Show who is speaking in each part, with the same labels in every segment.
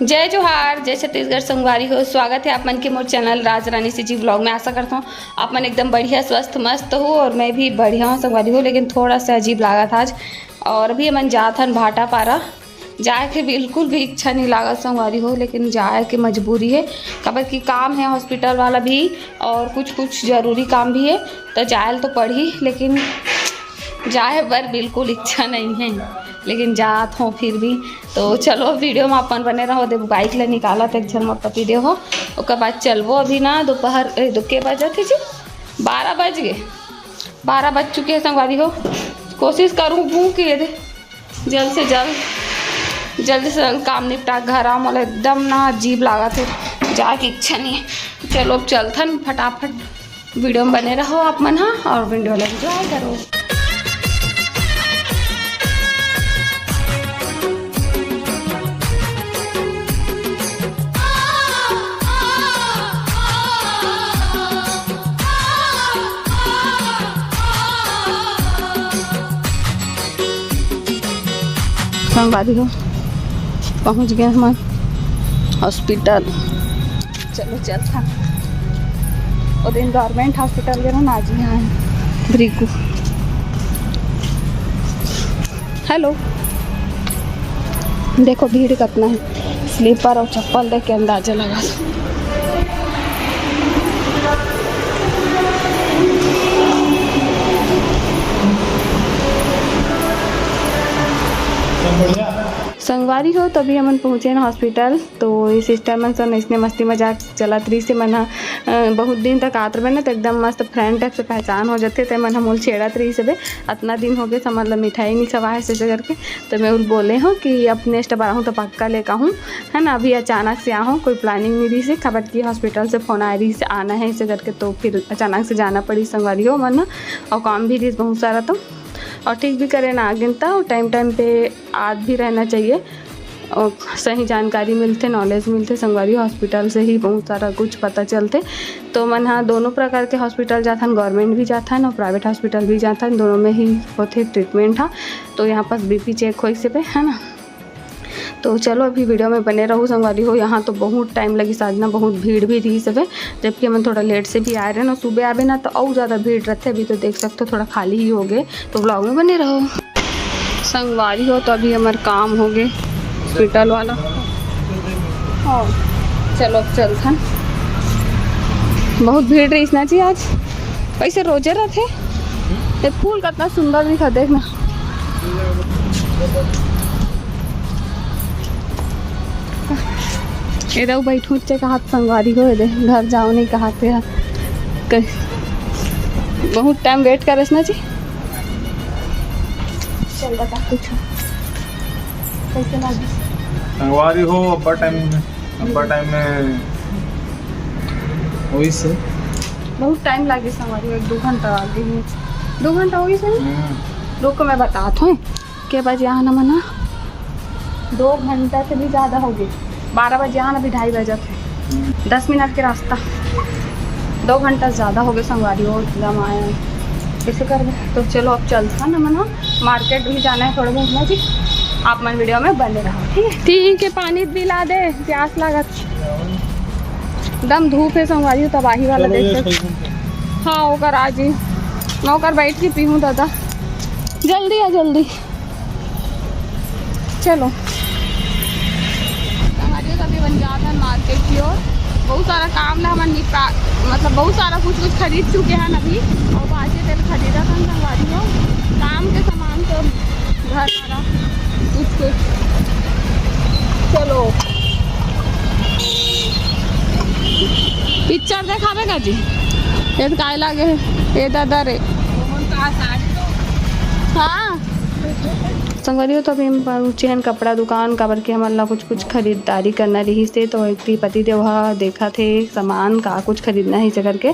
Speaker 1: जय जोहार, जय छत्तीसगढ़। संगवारी हो, स्वागत है आप मन के मोर चैनल राज रानी सी जी व्लॉग में। आशा करता हूँ आप मन एकदम बढ़िया स्वस्थ मस्त हो और मैं भी बढ़िया हूँ संगवारी हो। लेकिन थोड़ा सा अजीब लगा था आज। और अभी मन जात हन भाटा पारा, जाए के बिल्कुल भी इच्छा नहीं लागत संगवारी हो, लेकिन जाए के मजबूरी है। खबर की काम है हॉस्पिटल वाला भी और कुछ ज़रूरी काम भी है, तो जाए तो पड़ी, लेकिन जाए पर बिल्कुल इच्छा नहीं है, लेकिन जात हो फिर भी। तो चलो वीडियो में अपन बने रहो। देखो बाइक ले निकाला तो एक झन मोर पति देव हो, उसके बाद चलबो। अभी ना दोपहर के बजे थे जी 12 बज गए, 12 बज चुके हैं संगवारी हो। कोशिश करूँ कि जल्द से जल्द काम निपटा घर आओ। मतलब एकदम ना अजीब लगा थे, जाए की इच्छा नहीं है। चलो अब चलथन फटाफट। वीडियो में बने रहो आप मन, हाँ, और वीडियो लग एंजॉय करो। संगवारी हो पहुँच गए हम हॉस्पिटल। चलो चलता और दिन गवर्नमेंट हॉस्पिटल गए ना आज यहाँ ब्रिकू। हेलो, देखो भीड़ कितना है। स्लीपर और चप्पल देख के अंदाजा लगा। संगवारी हो तभी हमन पहुँचे ना हॉस्पिटल। तो इस सिस्टर मन सन इसने मस्ती मजाक चलत रही से मन बहुत दिन तक आत रहे ना, तो एकदम मस्त फ्रेंड टाइप से पहचान हो जाते। तो मन हम छेड़त रही से इतना दिन हो गए समझ मिठाई नहीं खवाए से करके। तो मैं उल बोले हूँ कि अब नेक्स्ट बार आऊँ तो पक्का लेकर हूँ, है ना। अभी अचानक से आहूँ, कोई प्लानिंग नहीं रही से। खबर की हॉस्पिटल से फ़ोन आ रही से आना है इसे करके, तो फिर अचानक से जाना पड़ी संगवारी हो मन। और काम भी रही बहुत सारा, तो और ठीक भी करे ना गिनता। और टाइम पे याद भी रहना चाहिए और सही जानकारी मिलते, नॉलेज मिलते। संगवारी हॉस्पिटल से ही बहुत सारा कुछ पता चलते। तो मन हाँ दोनों प्रकार के हॉस्पिटल जाता है, गवर्नमेंट भी जाता है और प्राइवेट हॉस्पिटल भी जाता है, दोनों में ही होते ट्रीटमेंट। हाँ, तो यहाँ पास बीपी चेक हो इसे पे, है ना। तो चलो अभी वीडियो में बने रहो संगवारी हो। यहाँ तो बहुत टाइम लगी साजना, बहुत भीड़ भी रही सब, जबकि हम थोड़ा लेट से भी आ रहे हैं ना। सुबह आवे ना तो और ज़्यादा भीड़ रहते। अभी तो देख सकते हो थोड़ा खाली ही हो गए। तो ब्लॉग में बने रहो संगवारी हो। तो अभी हमारे काम हो गए हॉस्पिटल वाला। हाँ चलो अब चलता। बहुत भीड़ रही ना जी आज, वैसे रोजे रहते। ये फूल कितना सुंदर दिखा, देखना। इधर बैठू चे कहा संगवारी हो, इधर घर जाओ नहीं कहते हैं। बहुत टाइम वेट करे ना जी। चल बता कुछ कैसे लगी
Speaker 2: संगवारी हो। अब्बा टाइम में वही से
Speaker 1: बहुत टाइम लगे संगवारी हो। 1-2 घंटा आगे, 2 घंटा हो गई से। रुक मैं बताता हूँ के बजे यहाँ ना मना 2 घंटा से भी ज़्यादा हो गई। 12 बजे यहाँ अभी 2:30 बजे थे। 10 मिनट के रास्ता, 2 घंटा ज़्यादा हो गए संगवारी हो। एकदम आए कैसे कर। तो चलो अब चलता ना मना, मार्केट भी जाना है थोड़ा बहुत ना जी। आप मन वीडियो में बने रहो, ठीक है। ठीक है, पानी भी ला दे, प्यास लागत। एकदम धूप है संगवारी हो, तबाही वाला देख सकते। हाँ होकर आज ही नौकर बैठ के पीऊँ दादा। जल्दी आ जल्दी चलो। अभी बन जाता है मार्केट की ओर। बहुत सारा काम ना हम निपटा, मतलब बहुत सारा कुछ खरीद चुके हैं अभी। और बाकी तेल खरीदा था संगवारी हो। काम के सामान तो घर सारा कुछ। चलो पिक्चर देखावेगा जी। ये तो काय लागे ये दादा रे। हाँ संगवारी हो। तो अभी हम पहुँचे हैं कपड़ा दुकान काबर के हमारा कुछ खरीदारी करना रही से। तो एक पति देव देखा थे सामान का कुछ खरीदना है इसे करके।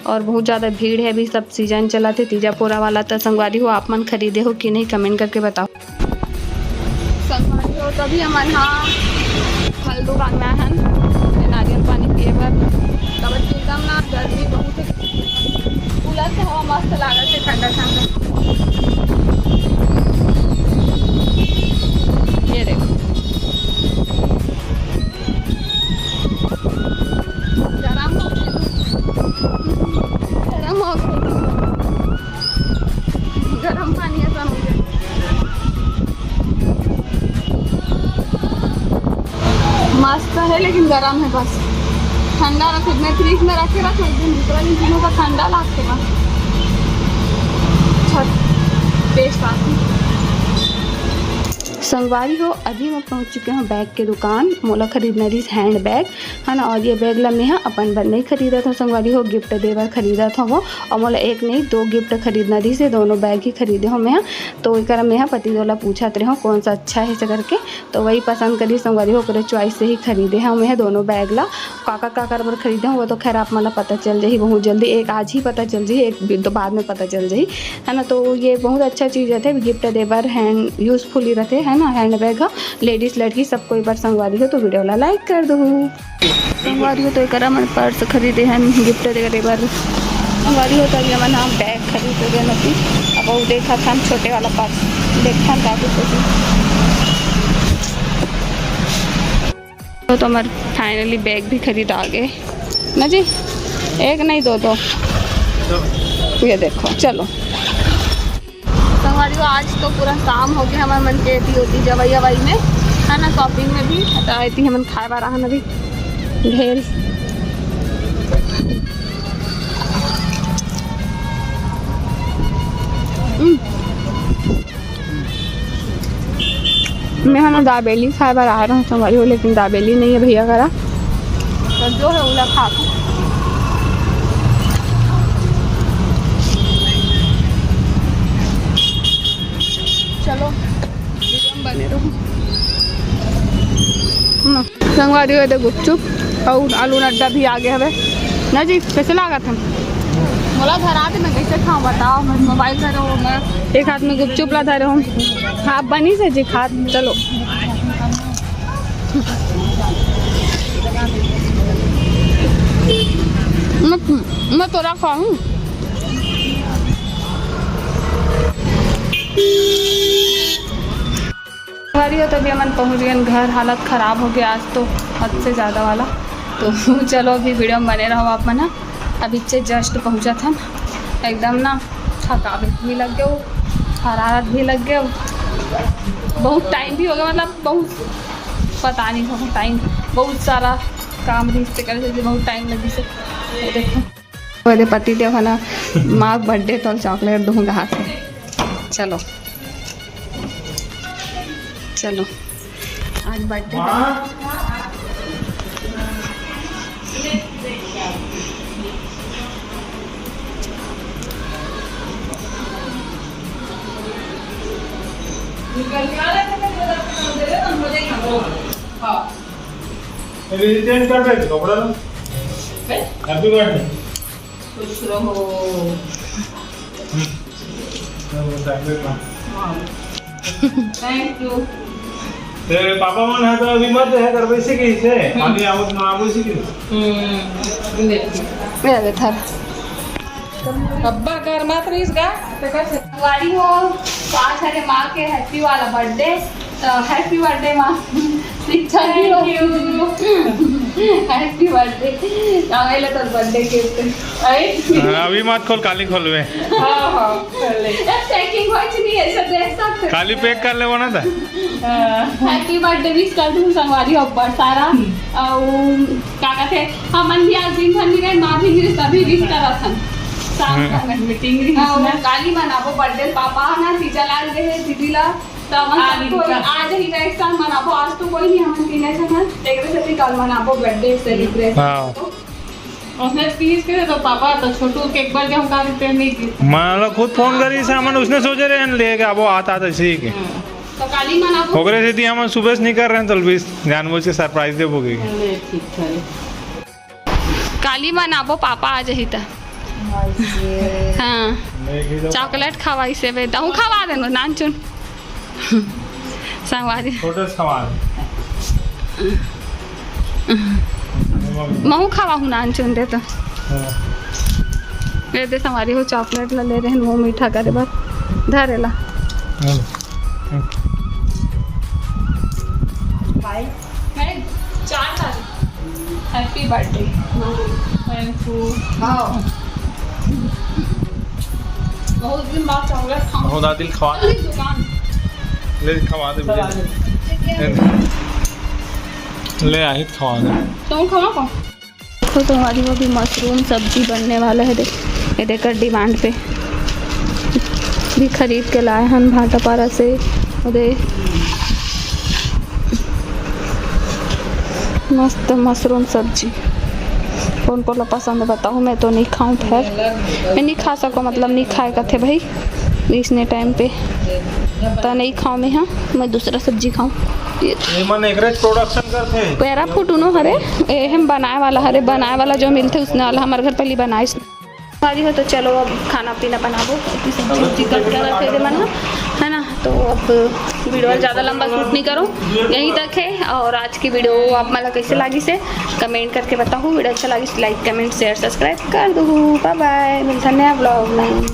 Speaker 1: और बहुत ज़्यादा भीड़ है, अभी सब सीजन चला थे तीजा पोरा वाला। तो संगवारी हो आप मन खरीदे हो कि नहीं, कमेंट करके बताओ संगवारी हो। तभी हम यहाँ फल दुकान में हैं, नारियल पानी पिए पर। काबर के एकदम ना गर्मी बहुत है, कूलर से हवा मस्त लागत है, ठंडा ठंडा। ये देखो मस्त है लेकिन गर्म है बस। ठंडा रखे मैं फ्रिज में रखे रख एक दिन दूसरा दिन दिनों का ठंडा लागते बस। छत बेस्ट आती संगवारी हो। अभी मैं पहुंच चुके हैं बैग के दुकान। मोला खरीदना रही हैंड बैग है ना। और ये बैग ला मैं अपन बर नहीं खरीदा था संगवारी हो, गिफ्ट देवर खरीदा था वो। और मोला एक नहीं 2 गिफ्ट खरीदना रही से, दोनों बैग ही खरीदे हो मैं। तो एक मैं पति दोला पूछा रहे हो कौन सा अच्छा है ऐसे करके, तो वही पसंद करी संगवारी हो करे चॉइस से ही खरीदे हैं मैं दोनों बैग ला। काका काकर बर खरीदे हूँ वो तो खैर आप मला पता चल जाही बहुत जल्दी, एक आज ही पता चल जाही, एक तो बाद में पता चल जाही है ना। तो ये बहुत अच्छा चीज़ रहते गिफ्ट देवर, हैंड यूजफुल ही रहते है ना। हैंड बैग है लेडीज़ लड़की सबको एक बार संगवारी हो तो वीडियो ला लाइक कर दो। संगवारी हो तो एक मन पर्स खरीदे हैं गिफ्ट दे बार संगवारी हो तो ये मन हम बैग खरीद गए नहीं। अब वो देखा था छोटे वाला पर्स देखा था तो हमारे फाइनली बैग भी खरीद आ गए ना जी। एक नहीं 2 ये देखो। चलो संगवारी आज तो पूरा काम हो गया हमारे मन के होती जवाई हवाई में है ना। शॉपिंग में भी आई थी हम खाए बार रहा भी ढेर। मैं है ना दाबेली खाए बार आ रहा हूँ संगवारी हो, लेकिन दाबेली नहीं है भैया करा तो जो है उला खा। चलो बने रहो संगवारी हो तो गुपचुप और आलू नड्डा भी आ गया है ना जी। कैसे लगा था बोला घर आते मैं कैसे खाऊँ बताओ। मैं मोबाइल धरे हूँ, मैं एक हाथ में गुपचुप ला धरे हूँ, हाँ बनी से जी खा। चलो मैं तोरा खाऊँ। संगवारी हो तो अभी हम पहुँच गए घर। हालत ख़राब हो गया आज तो हद से ज़्यादा वाला। तो चलो अभी वीडियो में बने रहो आप ना। अभी से जस्ट पहुँचा था एकदम ना थकावट भी लग गया, हरारत भी लग गया, बहुत टाइम भी हो गया मतलब बहुत पता नहीं बहुत टाइम, बहुत सारा काम भी इससे करे से बहुत टाइम लगी से। देखो मेरे पति देव है ना माँ बर्थडे तो चॉकलेट दूँगा हाथ में। चलो चलो आज बर्थडे
Speaker 2: हैप्पी बर्थडे।
Speaker 1: खुश रहो। Thank you.
Speaker 2: तेरे पापा मन है तो अभी मत है कर वैसे कैसे अभी आवत ना आवो सी
Speaker 1: मेरे थर
Speaker 3: अब्बा घर मत रहीस गा तो कैसे
Speaker 1: संगवारी हो तो आज है माँ के हैप्पी वाला बर्थडे। हैप्पी बर्थडे माँ। Thank you happy birthday. आवेले तो बर्थडे गिफ्ट आई
Speaker 2: अभी मत खोल काली खोलवे।
Speaker 3: हां हां कर ले
Speaker 1: पैकिंग होइछ नहीं ऐसा देख सकते
Speaker 2: काली पैक कर ले ना था।
Speaker 1: हैप्पी बर्थडे विश कर दूं संगवारी हो बड़ सारा। और क्या कहते हमन भी आज दिन भर रहे माँ भी गिरे सभी विश करा था शाम का
Speaker 3: मीटिंग रही
Speaker 1: ना काली मनाबो बर्थडे पापा ना तीजा लाल गए दीदी ला तो आज ही नेक्स्ट टाइम मनाबो। आज तो कोई नहीं हम तीन ऐसा एक से भी कल मनाबो बर्थडे सेलिब्रेट।
Speaker 3: उसने तीज के तो पापा तो छोटू के एक बार जब का देते नहीं की
Speaker 2: मैं खुद फोन करी सामान उसने सोचे रहे ले गया वो आता था सही के
Speaker 1: तो काली मनाबो
Speaker 2: होगरे से दी हम सुबह नहीं कर रहे हैं तो भी जानबूझ के सरप्राइज दे बोगे।
Speaker 3: ठीक है
Speaker 1: काली मनाबो पापा आज ही था। हाँ चॉकलेट खवाई से बेटा हूँ खवा देंगे नान चुन संगवारी
Speaker 2: छोटे सवाल
Speaker 1: महू खावा हूँ नान चुन दे तो ले दे संगवारी हो चॉकलेट ला ले रहे हैं मुँह मीठा करे बस धरे ला भाई मैं 4 तारीख हैप्पी बर्थडे थैंक यू। बहुत दिन बाद चॉकलेट खाऊं
Speaker 2: बहुत आदिल खवा
Speaker 1: दुकान
Speaker 2: ले खवा दे मुझे ले आहित खवा दे।
Speaker 3: तुम खाओ को
Speaker 1: तो तुम्हारी वो भी मशरूम सब्जी बनने वाला है। ये देकर डिमांड पे भी खरीद के लाए हैं भाटापारा से। उधे मस्त मशरूम सब्जी कौन को पसंद है बताओ। मैं तो नहीं खाऊं, खैर मैं नहीं खा सकूँ, मतलब नहीं खाए का थे भाई इसने टाइम पे तो नहीं खाऊं मैं। हाँ मैं दूसरा सब्जी खाऊं।
Speaker 2: ये मन एकरेज प्रोडक्शन करथे
Speaker 1: पैरा फुटूनो हरे हम बनाए वाला जो मिलते उसने वाला हमारे घर पहले बनाए शादी हो। तो चलो अब खाना पीना बनाबो, सब्जी कट कर रखे थे मन है ना। तो अब वीडियो ज़्यादा लंबा शूट नहीं करो, यहीं तक है। और आज की वीडियो आप मला कैसे लगी से कमेंट करके बताओ। वीडियो अच्छा लगी तो लाइक कमेंट शेयर सब्सक्राइब कर दो। बाय बाय, मिलते हैं नया ब्लॉग में।